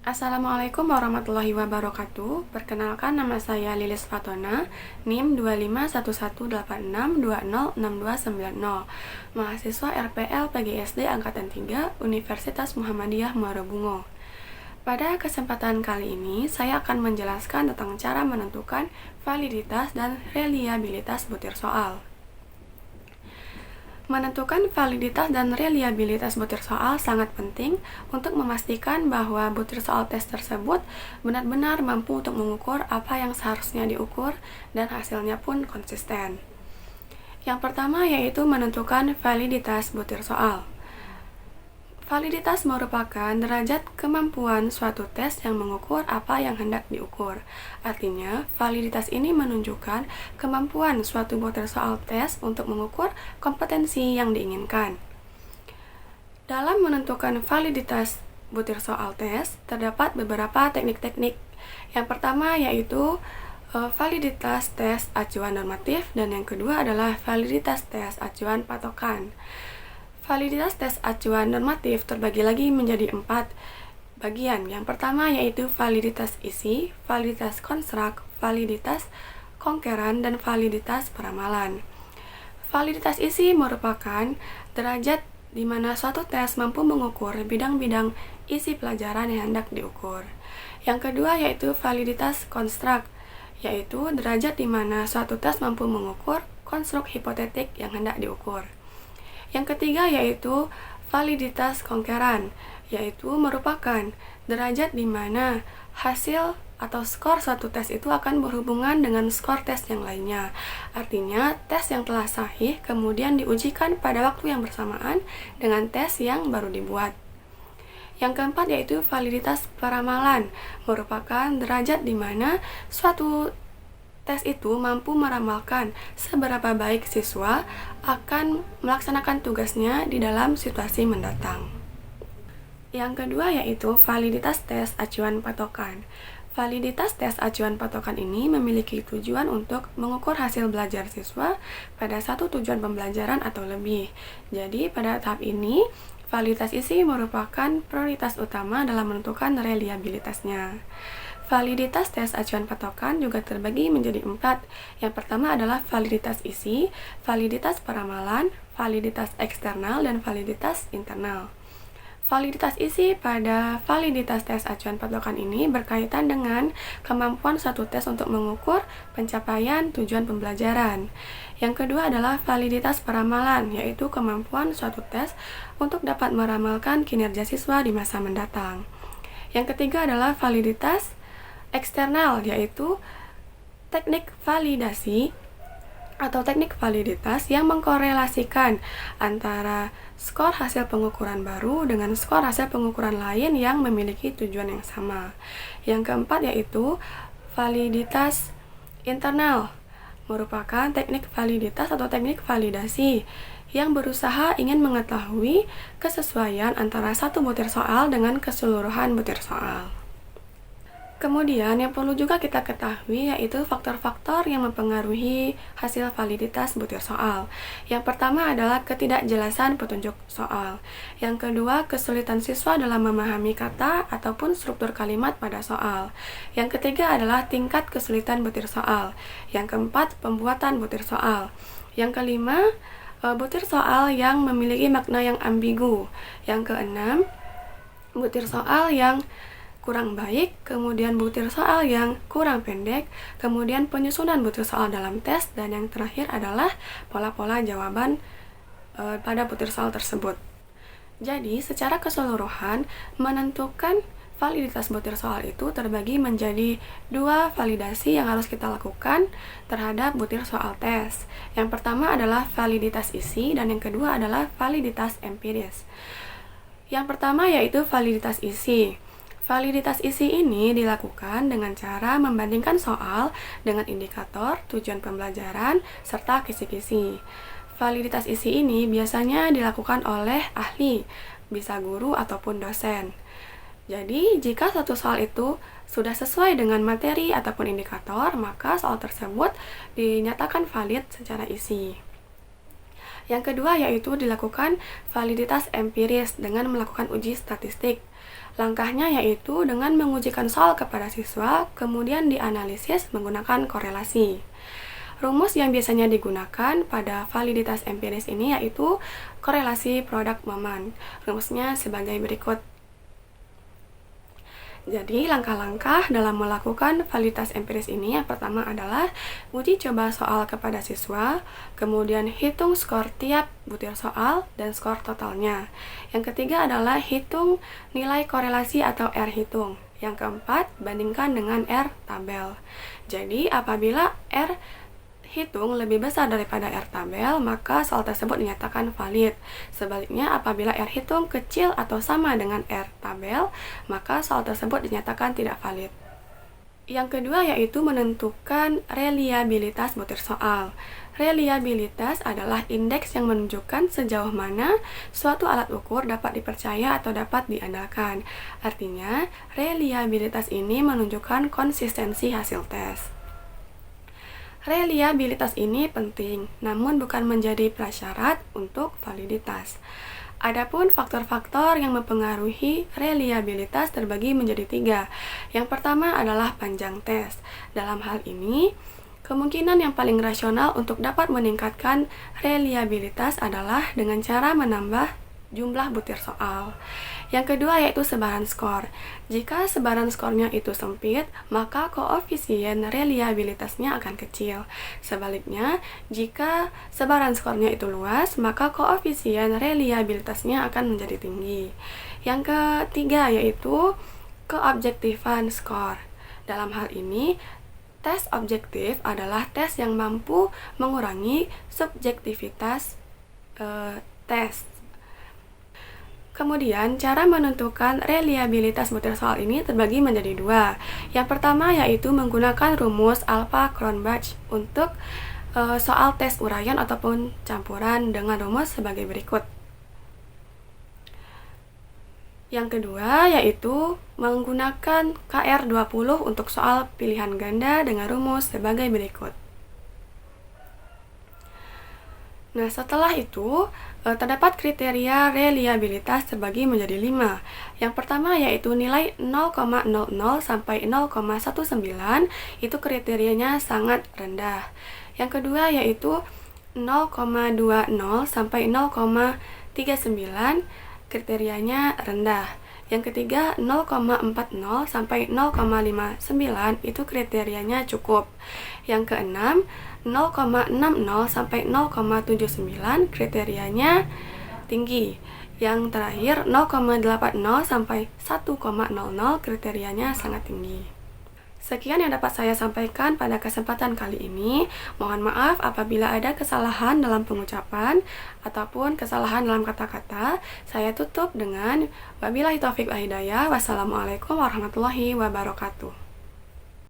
Assalamualaikum warahmatullahi wabarakatuh. Perkenalkan, nama saya Lilis Fatona, NIM 2511862066290, mahasiswa RPL PGSD Angkatan 3 Universitas Muhammadiyah Muara Bungo. Pada kesempatan kali ini, saya akan menjelaskan tentang cara menentukan validitas dan reliabilitas butir soal. Menentukan validitas dan reliabilitas butir soal sangat penting untuk memastikan bahwa butir soal tes tersebut benar-benar mampu untuk mengukur apa yang seharusnya diukur dan hasilnya pun konsisten. Yang pertama yaitu menentukan validitas butir soal. Validitas merupakan derajat kemampuan suatu tes yang mengukur apa yang hendak diukur. Artinya, validitas ini menunjukkan kemampuan suatu butir soal tes untuk mengukur kompetensi yang diinginkan. Dalam menentukan validitas butir soal tes, terdapat beberapa teknik-teknik. Yang pertama yaitu validitas tes acuan normatif, dan yang kedua adalah validitas tes acuan patokan. Validitas tes acuan normatif terbagi lagi menjadi 4 bagian. Yang pertama yaitu validitas isi, validitas konstruk, validitas konkeran, dan validitas peramalan. Validitas isi merupakan derajat di mana suatu tes mampu mengukur bidang-bidang isi pelajaran yang hendak diukur. Yang kedua yaitu validitas konstruk, yaitu derajat di mana suatu tes mampu mengukur konstruk hipotetik yang hendak diukur. Yang ketiga yaitu validitas konkeran, yaitu merupakan derajat di mana hasil atau skor suatu tes itu akan berhubungan dengan skor tes yang lainnya. Artinya, tes yang telah sahih kemudian diujikan pada waktu yang bersamaan dengan tes yang baru dibuat. Yang keempat yaitu validitas peramalan, merupakan derajat di mana suatu tes itu mampu meramalkan seberapa baik siswa akan melaksanakan tugasnya di dalam situasi mendatang. Yang kedua yaitu validitas tes acuan patokan. Validitas tes acuan patokan ini memiliki tujuan untuk mengukur hasil belajar siswa pada satu tujuan pembelajaran atau lebih. Jadi pada tahap ini, validitas isi merupakan prioritas utama dalam menentukan reliabilitasnya. Validitas tes acuan patokan juga terbagi menjadi 4. Yang pertama adalah validitas isi, validitas peramalan, validitas eksternal, dan validitas internal. Validitas isi pada validitas tes acuan patokan ini berkaitan dengan kemampuan suatu tes untuk mengukur pencapaian tujuan pembelajaran. Yang kedua adalah validitas peramalan, yaitu kemampuan suatu tes untuk dapat meramalkan kinerja siswa di masa mendatang. Yang ketiga adalah validitas eksternal, yaitu teknik validasi atau teknik validitas yang mengkorelasikan antara skor hasil pengukuran baru dengan skor hasil pengukuran lain yang memiliki tujuan yang sama. Yang keempat yaitu validitas internal, merupakan teknik validitas atau teknik validasi yang berusaha ingin mengetahui kesesuaian antara satu butir soal dengan keseluruhan butir soal. Kemudian yang perlu juga kita ketahui yaitu faktor-faktor yang mempengaruhi hasil validitas butir soal. Yang pertama adalah ketidakjelasan petunjuk soal. Yang kedua, kesulitan siswa dalam memahami kata ataupun struktur kalimat pada soal. Yang ketiga adalah tingkat kesulitan butir soal. Yang keempat, pembuatan butir soal. Yang kelima, butir soal yang memiliki makna yang ambigu. Yang keenam, butir soal yang kurang baik, kemudian butir soal yang kurang pendek, kemudian penyusunan butir soal dalam tes, dan yang terakhir adalah pola-pola jawaban pada butir soal tersebut. Jadi, secara keseluruhan, menentukan validitas butir soal itu terbagi menjadi 2 validasi yang harus kita lakukan terhadap butir soal tes. Yang pertama adalah validitas isi, dan yang kedua adalah validitas empiris. Yang pertama yaitu validitas isi. Validitas isi ini dilakukan dengan cara membandingkan soal dengan indikator, tujuan pembelajaran, serta kisi-kisi. Validitas isi ini biasanya dilakukan oleh ahli, bisa guru ataupun dosen. Jadi, jika satu soal itu sudah sesuai dengan materi ataupun indikator, maka soal tersebut dinyatakan valid secara isi. Yang kedua yaitu dilakukan validitas empiris dengan melakukan uji statistik. Langkahnya yaitu dengan mengujikan soal kepada siswa, kemudian dianalisis menggunakan korelasi. Rumus yang biasanya digunakan pada validitas empiris ini yaitu korelasi produk momen. Rumusnya sebagai berikut. Jadi, langkah-langkah dalam melakukan validitas empiris ini yang pertama adalah uji coba soal kepada siswa, kemudian hitung skor tiap butir soal dan skor totalnya. Yang ketiga adalah hitung nilai korelasi atau R hitung. Yang keempat, bandingkan dengan R tabel. Jadi, apabila R hitung lebih besar daripada R tabel, maka soal tersebut dinyatakan valid. Sebaliknya, apabila R hitung kecil atau sama dengan R tabel, maka soal tersebut dinyatakan tidak valid. Yang kedua yaitu menentukan reliabilitas butir soal. Reliabilitas adalah indeks yang menunjukkan sejauh mana suatu alat ukur dapat dipercaya atau dapat diandalkan. Artinya, reliabilitas ini menunjukkan konsistensi hasil tes. Reliabilitas ini penting, namun bukan menjadi prasyarat untuk validitas. Adapun faktor-faktor yang mempengaruhi reliabilitas terbagi menjadi 3. Yang pertama adalah panjang tes. Dalam hal ini, kemungkinan yang paling rasional untuk dapat meningkatkan reliabilitas adalah dengan cara menambah jumlah butir soal. Yang kedua yaitu sebaran skor. Jika sebaran skornya itu sempit, maka koefisien reliabilitasnya akan kecil. Sebaliknya, jika sebaran skornya itu luas, maka koefisien reliabilitasnya akan menjadi tinggi. Yang ketiga yaitu keobjektifan skor. Dalam hal ini, tes objektif adalah tes yang mampu mengurangi subjektivitas tes. Kemudian, cara menentukan reliabilitas butir soal ini terbagi menjadi 2. Yang pertama yaitu menggunakan rumus Alpha-Cronbach untuk soal tes uraian ataupun campuran dengan rumus sebagai berikut. Yang kedua yaitu menggunakan KR20 untuk soal pilihan ganda dengan rumus sebagai berikut. Nah, setelah itu, terdapat kriteria reliabilitas terbagi menjadi 5. Yang pertama yaitu nilai 0,00 sampai 0,19, itu kriterianya sangat rendah. Yang kedua yaitu 0,20 sampai 0,39, kriterianya rendah. Yang ketiga 0,40 sampai 0,59, itu kriterianya cukup. Yang keenam 0,60 sampai 0,79, kriterianya tinggi. Yang terakhir 0,80 sampai 1,00, kriterianya sangat tinggi. Sekian yang dapat saya sampaikan pada kesempatan kali ini. Mohon maaf apabila ada kesalahan dalam pengucapan ataupun kesalahan dalam kata-kata. Saya tutup dengan wabillahi taufiq wal hidayah. Wassalamualaikum warahmatullahi wabarakatuh.